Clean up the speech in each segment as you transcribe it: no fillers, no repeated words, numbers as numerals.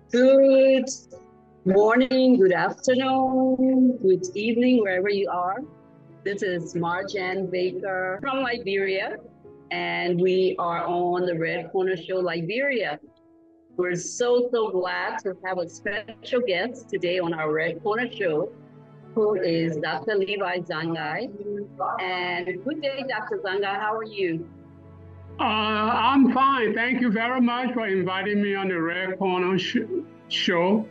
Good morning, good afternoon, good evening, wherever you are. This is Marjanne Baker from Liberia, and we are on the Red Corner Show Liberia. We're so glad to have a special guest today on our Red Corner Show, who is Dr. Levi Zangai. And good day, Dr. Zangai, how are you? I'm fine. Thank you very much for inviting me on the Red Corner Show.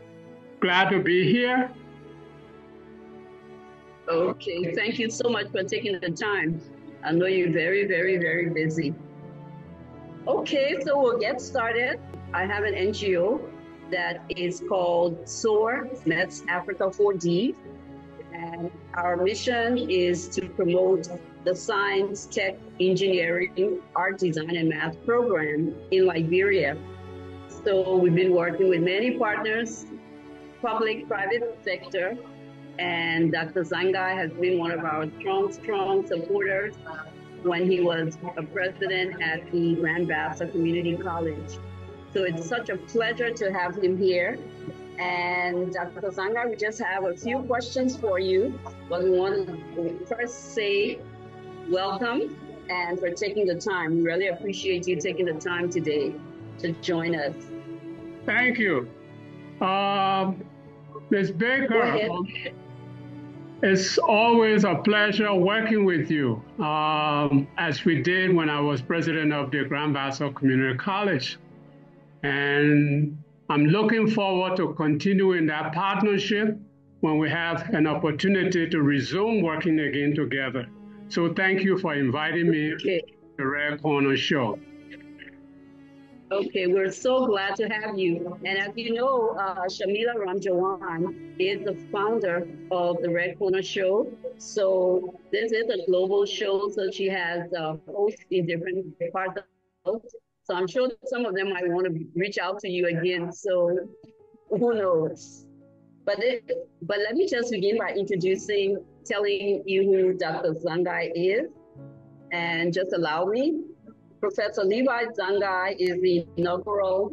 Glad to be here. Okay, thank you so much for taking the time. I know you're very busy. Okay, so we'll get started. I have an NGO that is called SOAR, that's Africa 4D. And our mission is to promote the science, tech, engineering, art, design, and math program in Liberia. So we've been working with many partners, public, private sector, and Dr. Zangai has been one of our strong supporters when he was a president at the Grand Bassa Community College. So it's such a pleasure to have him here. And Dr. Zangai, we just have a few questions for you, but we want to first say welcome and for taking the time. We really appreciate you taking the time today to join us. Thank you. Ms. Baker, it's always a pleasure working with you, as we did when I was president of the Grand Bassa Community College. And I'm looking forward to continuing that partnership when we have an opportunity to resume working again together. So thank you for inviting me to the Red Corner Show. Okay, we're so glad to have you. And as you know, Shamila Ramjawan is the founder of the Red Corner Show. So this is a global show, so she has hosts in different parts of the world. So I'm sure that some of them might want to reach out to you again. So who knows? But let me just begin by telling you who Dr. Zangai is. And just allow me. Professor Levi Zangai is the inaugural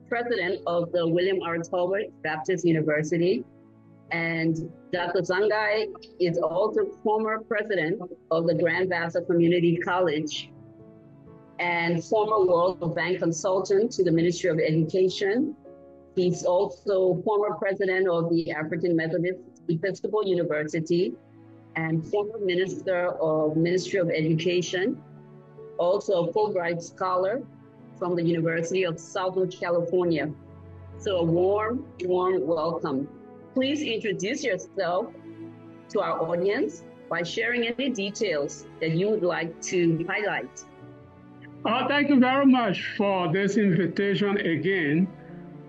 president of the W.R.Tolbert Baptist University. And Dr. Zangai is also former president of the Grand Bassa Community College and former World Bank consultant to the Ministry of Education. He's also former president of the African Methodist Episcopal University and former minister of Ministry of Education, also a Fulbright scholar from the University of Southern California. So a warm welcome. Please introduce yourself to our audience by sharing any details that you would like to highlight. Thank you very much for this invitation again.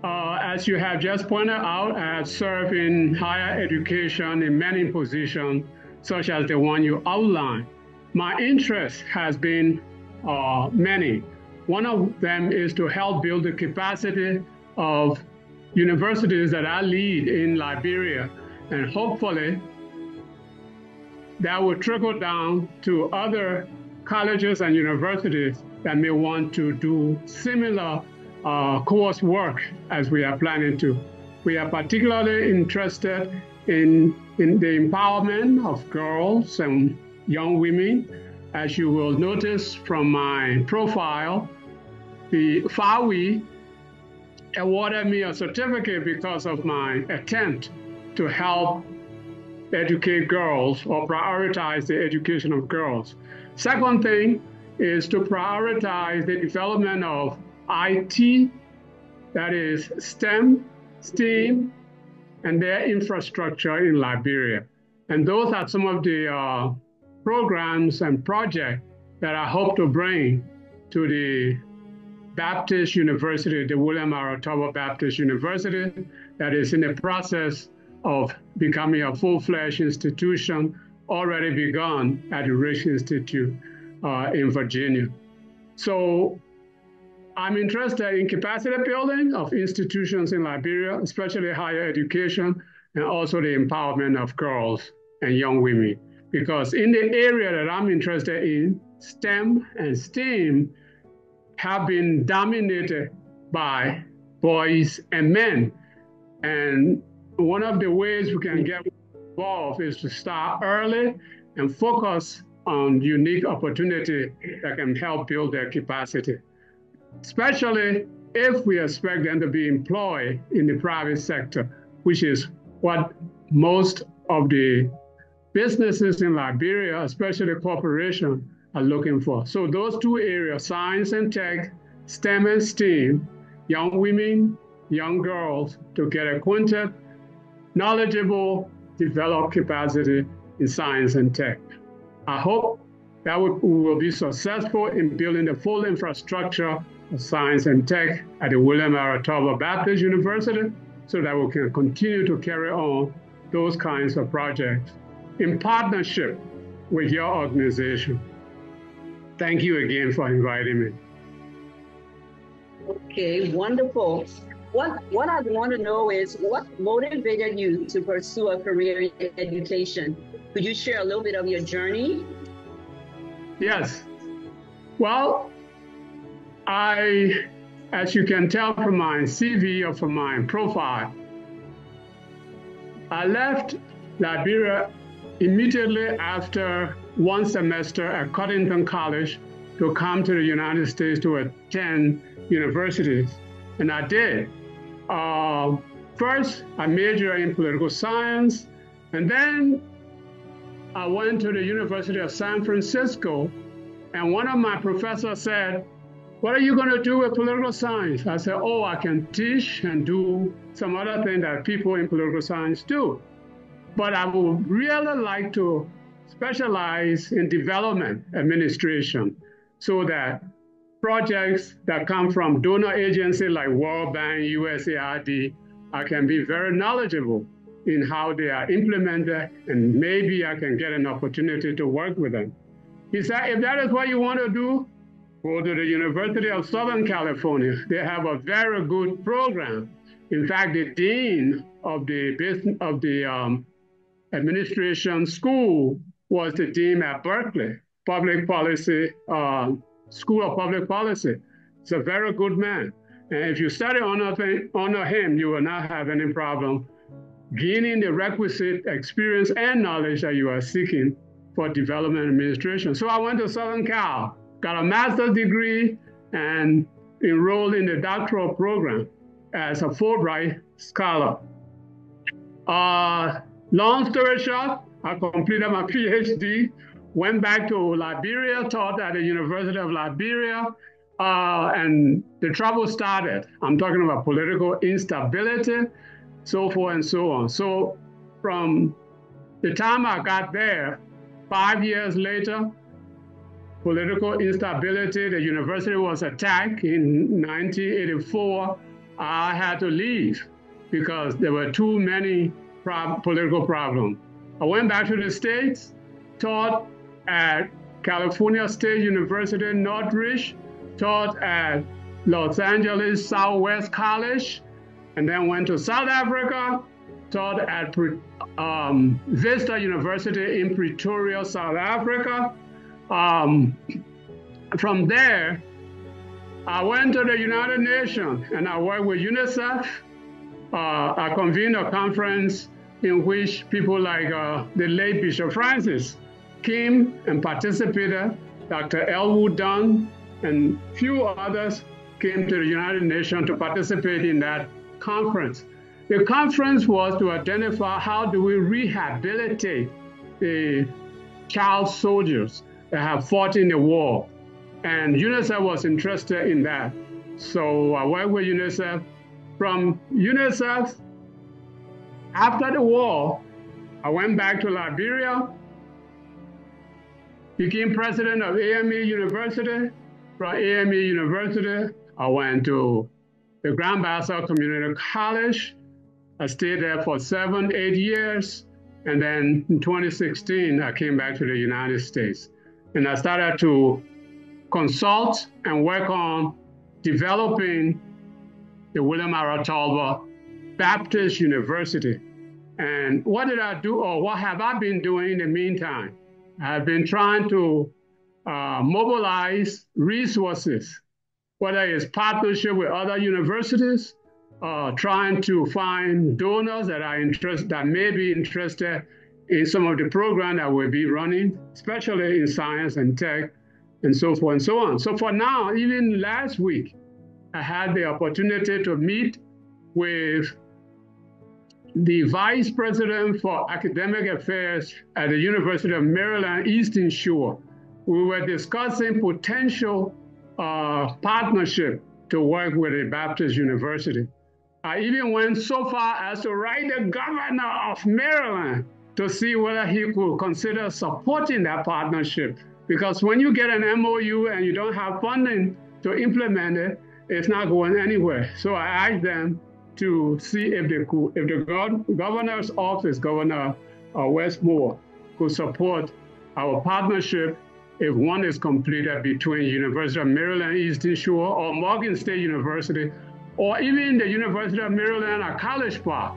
As you have just pointed out, I have served in higher education in many positions, such as the one you outlined. My interest has been many. One of them is to help build the capacity of universities that I lead in Liberia, and hopefully that will trickle down to other colleges and universities that may want to do similar coursework as we are planning to. We are particularly interested in the empowerment of girls and young women. As you will notice from my profile, the FAWI awarded me a certificate because of my attempt to help educate girls or prioritize the education of girls. Second thing is to prioritize the development of IT, that is STEM, STEAM, and their infrastructure in Liberia. And those are some of the programs and projects that I hope to bring to the Baptist University, the William R. Tolbert Baptist University, that is in the process of becoming a full-fledged institution, already begun at the Rich Institute in Virginia. So I'm interested in capacity building of institutions in Liberia, especially higher education, and also the empowerment of girls and young women. Because in the area that I'm interested in, STEM and STEAM have been dominated by boys and men. And one of the ways we can get involved is to start early and focus on unique opportunity that can help build their capacity, especially if we expect them to be employed in the private sector, which is what most of the businesses in Liberia, especially corporations, are looking for. So those two areas, science and tech, STEM and STEAM, young women, young girls to get acquainted, knowledgeable, develop capacity in science and tech. I hope that we will be successful in building the full infrastructure of science and tech at the W.R.Tolbert Baptist University so that we can continue to carry on those kinds of projects in partnership with your organization. Thank you again for inviting me. Okay, wonderful. What I want to know is what motivated you to pursue a career in education? Could you share a little bit of your journey? Yes. Well, as you can tell from my CV or from my profile, I left Liberia immediately after one semester at Cottington College to come to the United States to attend universities, and I did. First, I majored in political science, and then I went to the University of San Francisco, and one of my professors said, "What are you going to do with political science?" I said, "Oh, I can teach and do some other thing that people in political science do. But I would really like to specialize in development administration so that projects that come from donor agencies like World Bank, USAID, I can be very knowledgeable in how they are implemented, and maybe I can get an opportunity to work with them." He said, "If that is what you want to do, go to the University of Southern California. They have a very good program. In fact, the dean of the administration school was the dean at Berkeley, public policy, School of Public Policy. He's a very good man. And if you study under him, you will not have any problem gaining the requisite experience and knowledge that you are seeking for development administration." So I went to Southern Cal, got a master's degree, and enrolled in the doctoral program as a Fulbright scholar. Long story short, I completed my Ph.D., went back to Liberia, taught at the University of Liberia, and the trouble started. I'm talking about political instability, so forth and so on. So from the time I got there, 5 years later, political instability, the university was attacked in 1984. I had to leave because there were too many political problems. I went back to the States, taught at California State University, Northridge, taught at Los Angeles Southwest College, and then went to South Africa, taught at Vista University in Pretoria, South Africa. From there, I went to the United Nations and I worked with UNICEF. I convened a conference in which people like the late Bishop Francis came and participated. Dr. Elwood Dunn and few others came to the United Nations to participate in that conference. The conference was to identify how do we rehabilitate the child soldiers that have fought in the war. And UNICEF was interested in that. So I worked with UNICEF. From UNICEF, after the war, I went back to Liberia, became president of AMEU University. From AMEU University, I went to the Grand Bassa Community College. I stayed there for 7-8 years. And then in 2016, I came back to the United States. And I started to consult and work on developing the W.R.Tolbert Baptist University. And what did I do, or what have I been doing in the meantime? I've been trying to mobilize resources, whether it's partnership with other universities, trying to find donors that are interested, that may be interested in some of the programs that we'll be running, especially in science and tech, and so forth and so on. So for now, even last week, I had the opportunity to meet with the Vice President for Academic Affairs at the University of Maryland Eastern Shore. We were discussing potential partnership to work with a Baptist university. I even went so far as to write the governor of Maryland to see whether he could consider supporting that partnership. Because when you get an MOU and you don't have funding to implement it, it's not going anywhere. So I asked them to see if they could, if the governor's office, Governor Westmore, could support our partnership if one is completed between University of Maryland Eastern Shore or Morgan State University, or even the University of Maryland at College Park.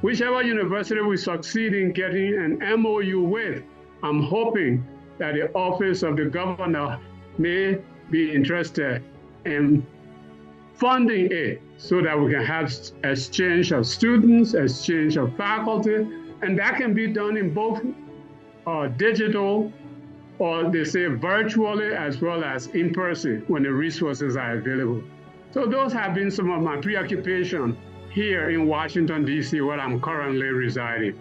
Whichever university we succeed in getting an MOU with, I'm hoping that the office of the governor may be interested in funding it so that we can have exchange of students, exchange of faculty, and that can be done in both digital, or they say virtually, as well as in person when the resources are available. So those have been some of my preoccupations here in Washington, D.C., where I'm currently residing.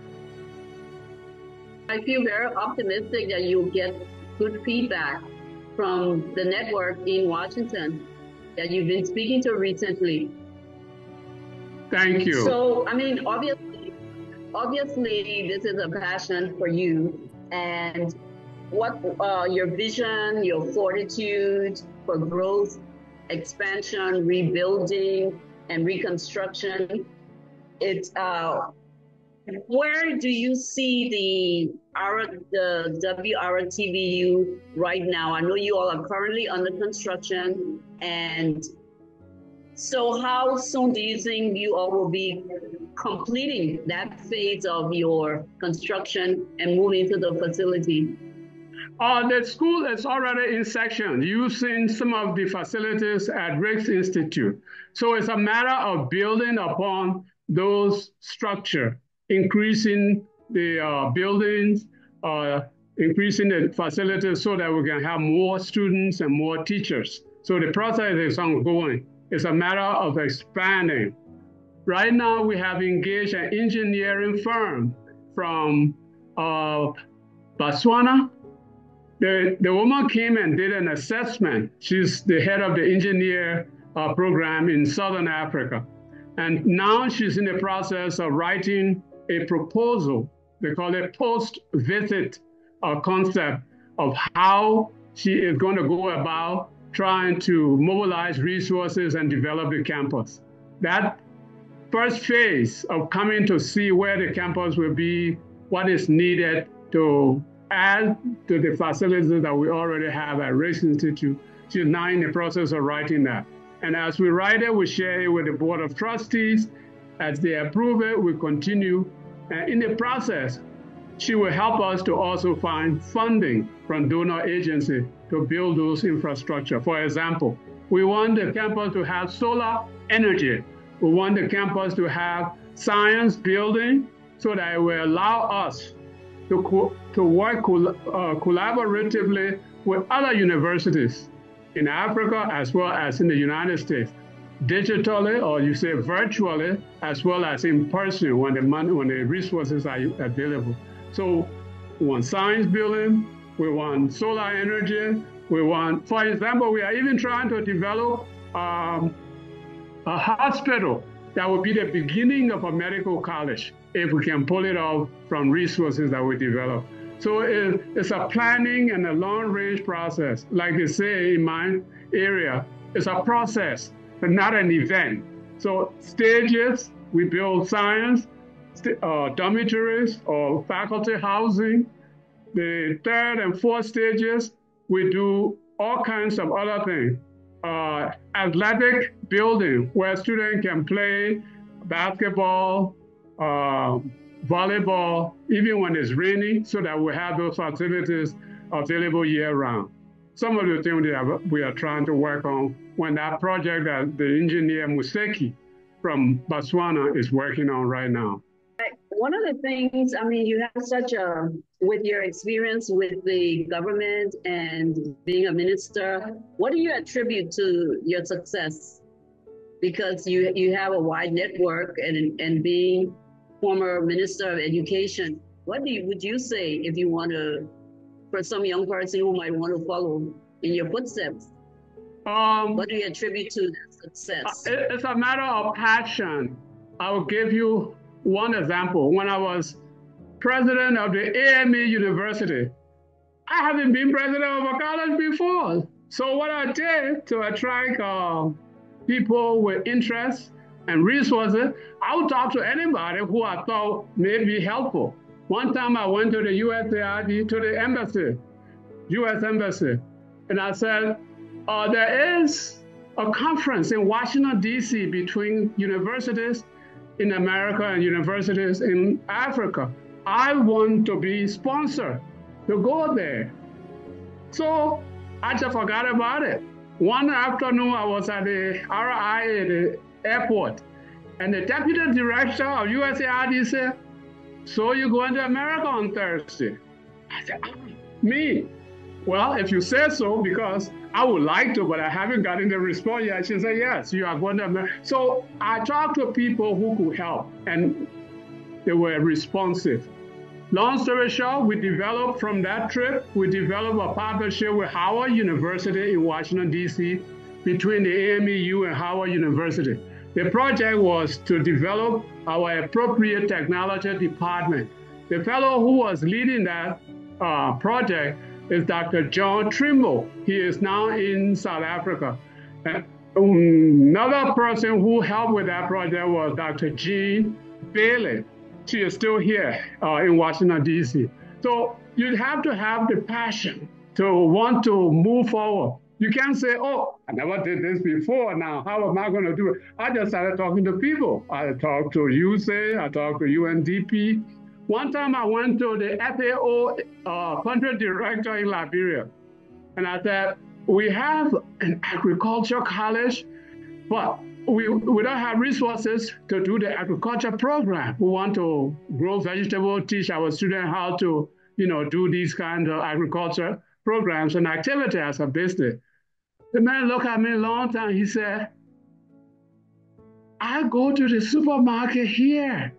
I feel very optimistic that you'll get good feedback from the network in Washington that you've been speaking to recently. Thank you. So, I mean, obviously, this is a passion for you, and what your vision, your fortitude for growth, expansion, rebuilding, and reconstruction. It's where do you see the W.R.TVU right now? I know you all are currently under construction, and so how soon do you think you all will be completing that phase of your construction and moving to the facility? The school is already in section using some of the facilities at Riggs Institute. So it's a matter of building upon those structures, increasing the buildings, increasing the facilities so that we can have more students and more teachers. So the process is ongoing. It's a matter of expanding. Right now, we have engaged an engineering firm from Botswana. The woman came and did an assessment. She's the head of the engineer program in Southern Africa. And now she's in the process of writing a proposal. They call it post-visit concept of how she is going to go about trying to mobilize resources and develop the campus. That first phase of coming to see where the campus will be, what is needed to add to the facilities that we already have at Riggs Institute. She's now in the process of writing that. And as we write it, we share it with the Board of Trustees. As they approve it, we continue. And in the process, she will help us to also find funding from donor agencies to build those infrastructure. For example, we want the campus to have solar energy. We want the campus to have science building so that it will allow us to work collaboratively with other universities in Africa as well as in the United States, digitally, or you say virtually, as well as in person when the resources are available. So we want science building, we want solar energy, we want, for example, we are even trying to develop a hospital that will be the beginning of a medical college if we can pull it off from resources that we develop. So it's a planning and a long-range process. Like they say in my area, it's a process, but not an event. So stages, we build science, dormitories or faculty housing. The third and fourth stages, we do all kinds of other things. Athletic building where students can play basketball, volleyball, even when it's raining, so that we have those facilities available year-round. Some of the things that we are trying to work on when that project that the engineer Museki from Botswana is working on right now. One of the things, I mean, you have with your experience with the government and being a minister, what do you attribute to your success? Because you have a wide network and being former Minister of Education, what would you say if you want to, for some young person who might want to follow in your footsteps? What do you attribute to that success? It's a matter of passion. I will give you one example. When I was president of the AMEU University, I haven't been president of a college before. So what I did to attract people with interest and resources, I would talk to anybody who I thought may be helpful. One time I went to the USAID, to the embassy, US Embassy, and I said, there is a conference in Washington, D.C. between universities in America and universities in Africa. I want to be sponsored to go there. So I just forgot about it. One afternoon, I was at the RIA, the airport, and the deputy director of USAID said, so you're going to America on Thursday? I said, me? Well, if you say so, because I would like to, but I haven't gotten the response yet. She said, yes, you are going to America. So I talked to people who could help, and they were responsive. Long story short, from that trip, we developed a partnership with Howard University in Washington, D.C., between the AMEU and Howard University. The project was to develop our appropriate technology department. The fellow who was leading that project is Dr. John Trimble. He is now in South Africa. And another person who helped with that project was Dr. Jean Bailey. She is still here in Washington, D.C. So you have to have the passion to want to move forward. You can't say, oh, I never did this before. Now, how am I going to do it? I just started talking to people. I talked to USAID, I talked to UNDP. One time I went to the FAO country director in Liberia, and I said, we have an agriculture college, but we don't have resources to do the agriculture program. We want to grow vegetables, teach our students how to, do these kinds of agriculture programs and activity as a business. The man looked at me a long time. He said, I go to the supermarket here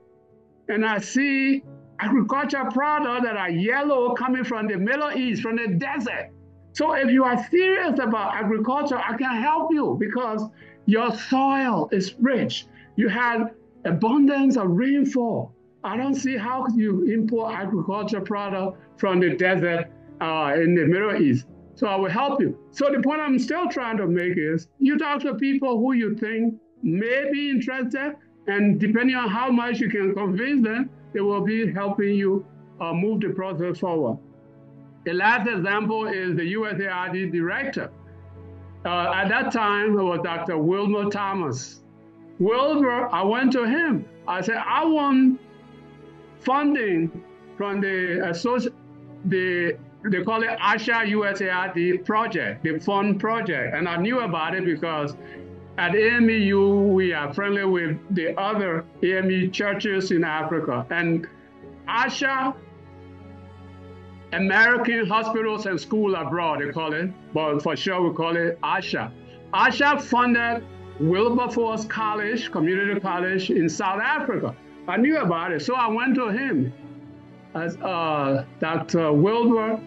and I see agriculture products that are yellow coming from the Middle East, from the desert. So if you are serious about agriculture, I can help you because your soil is rich. You have abundance of rainfall. I don't see how you import agriculture product from the desert in the Middle East. So I will help you. So the point I'm still trying to make is you talk to people who you think may be interested, and depending on how much you can convince them, they will be helping you move the process forward. The last example is the USAID director. At that time, it was Dr. Wilmer Thomas. Wilmer, I went to him. I said, I want funding from they call it ASHA USAID project, the fund project. And I knew about it because at AMEU, we are friendly with the other AMEU churches in Africa. And ASHA, American Hospitals and Schools Abroad, they call it, but for sure we call it ASHA. ASHA funded Wilberforce College, Community College in South Africa. I knew about it, so I went to him as Dr. Wilbur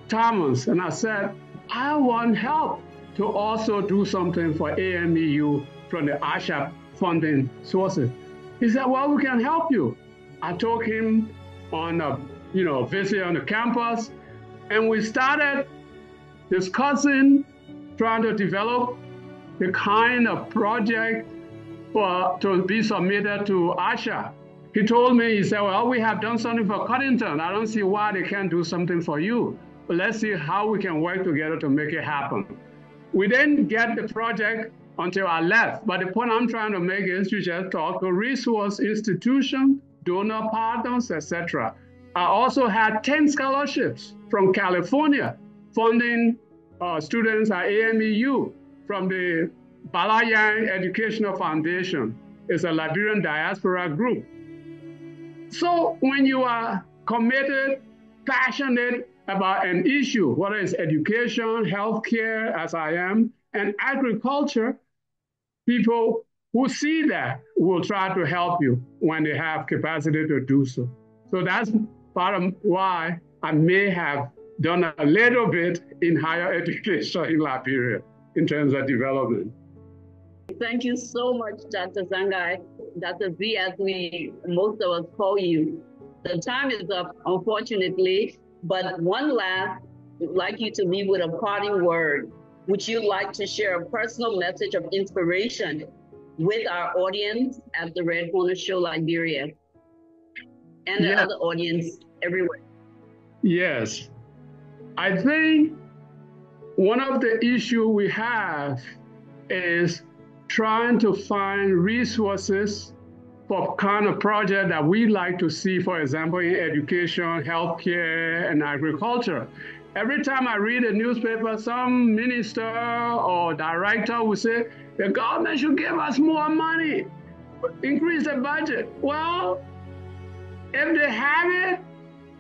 Thomas, and I said, I want help to also do something for AMEU from the ASHA funding sources. He said, well, we can help you. I took him on a visit on the campus, and we started discussing, trying to develop the kind of project to be submitted to ASHA. He told me, he said, well, we have done something for Cottington. I don't see why they can't do something for you. But let's see how we can work together to make it happen. We didn't get the project until I left. But the point I'm trying to make is you just talk to resource institutions, donor partners, etc. I also had 10 scholarships from California funding students at AMEU from the Balayang Educational Foundation. It's a Liberian diaspora group. So when you are committed, passionate about an issue, whether it's education, healthcare, as I am, and agriculture, people who see that will try to help you when they have capacity to do so. So that's part of why I may have done a little bit in higher education in Liberia in terms of development. Thank you so much, Dr. Zangai, Dr. Z, as most of us call you. The time is up, unfortunately, but one last, I'd like you to leave with a parting word. Would you like to share a personal message of inspiration with our audience at the Red Corner Show Liberia and the other audience everywhere? Yes. I think one of the issues we have is trying to find resources for kind of project that we like to see, for example, in education, healthcare, and agriculture. Every time I read a newspaper, some minister or director will say, the government should give us more money, increase the budget. Well, if they have it,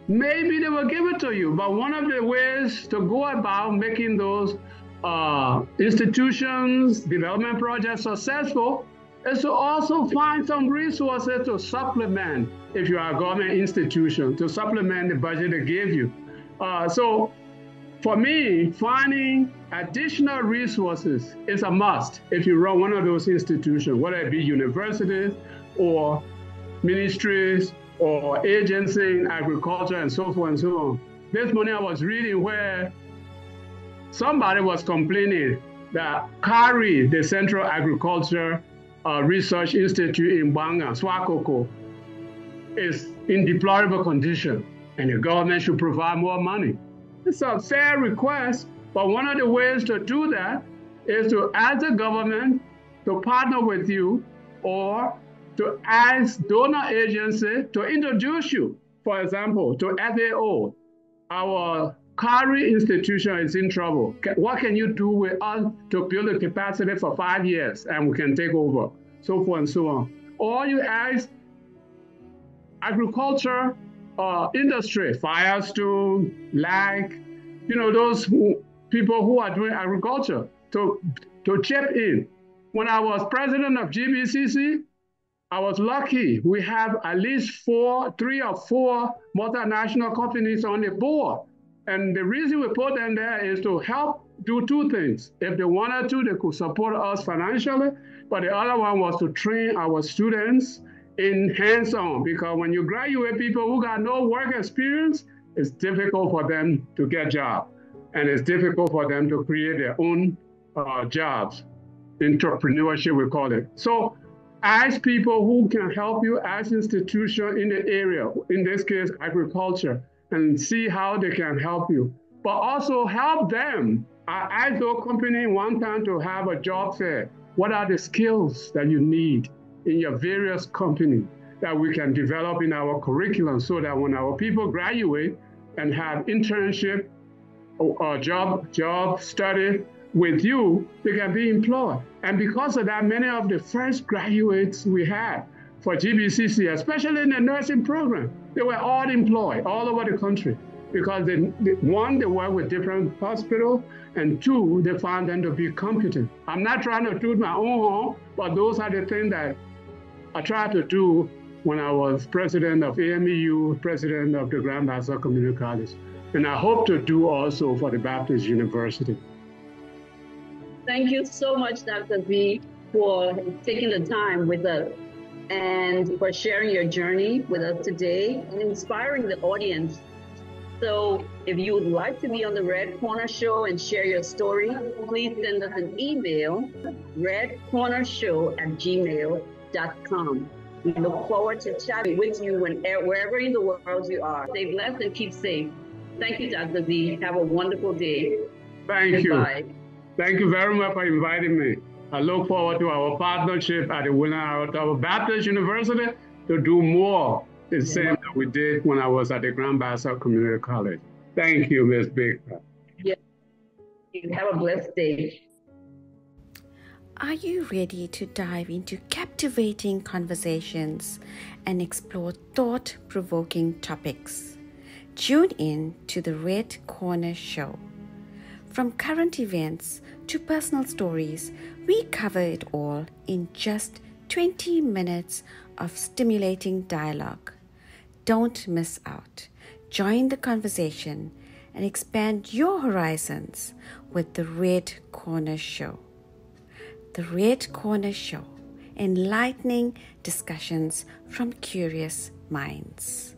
maybe they will give it to you. But one of the ways to go about making those institutions, development projects successful is to also find some resources to supplement, if you are a government institution, to supplement the budget they give you. So for me, finding additional resources is a must if you run one of those institutions, whether it be universities or ministries or agencies in agriculture and so forth and so on. This morning I was reading where somebody was complaining that CARI, the Central Agriculture Research Institute in Banga, Swakoko, is in deplorable condition, and the government should provide more money. It's a fair request, but one of the ways to do that is to ask the government to partner with you or to ask donor agencies to introduce you, for example, to FAO. Our CARI institution is in trouble. What can you do with us to build a capacity for 5 years and we can take over, so forth and so on. Or you ask agriculture industry, Firestone, LAG, those people who are doing agriculture to chip in. When I was president of GBCC, I was lucky. We have at least 3 or 4 multinational companies on the board. And the reason we put them there is to help do 2 things. If they wanted to, they could support us financially, but the other one was to train our students in hands-on, because when you graduate people who got no work experience, it's difficult for them to get jobs, and it's difficult for them to create their own jobs. Entrepreneurship, we call it. So ask people who can help you, ask institutions in the area, in this case, agriculture, and see how they can help you. But also help them. I asked those companies one time to have a job fair. What are the skills that you need in your various companies that we can develop in our curriculum so that when our people graduate and have internship or job study with you, they can be employed. And because of that, many of the first graduates we had for GBCC, especially in the nursing program, they were all employed all over the country because one, they work with different hospitals, and 2, they found them to be competent. I'm not trying to toot my own horn, but those are the things that I tried to do when I was president of AMEU, president of the Grand Bassa Community College. And I hope to do also for the Baptist University. Thank you so much, Dr. V, for taking the time with us and for sharing your journey with us today and inspiring the audience. So if you would like to be on the Red Corner Show and share your story, please send us an email, redcornershow@gmail.com. We look forward to chatting with you wherever in the world you are. Stay blessed and keep safe. Thank you, Dr. V. Have a wonderful day. Thank you. Thank you very much for inviting me. I look forward to our partnership at the W.R.Tolbert Baptist University to do more the same that we did when I was at the Grand Bassa Community College. Thank you, Ms. Baker. Yeah. You have a blessed day. Are you ready to dive into captivating conversations and explore thought-provoking topics? Tune in to the Red Corner Show. From current events to personal stories, we cover it all in just 20 minutes of stimulating dialogue. Don't miss out. Join the conversation and expand your horizons with the Red Corner Show. The Red Corner Show, enlightening discussions from curious minds.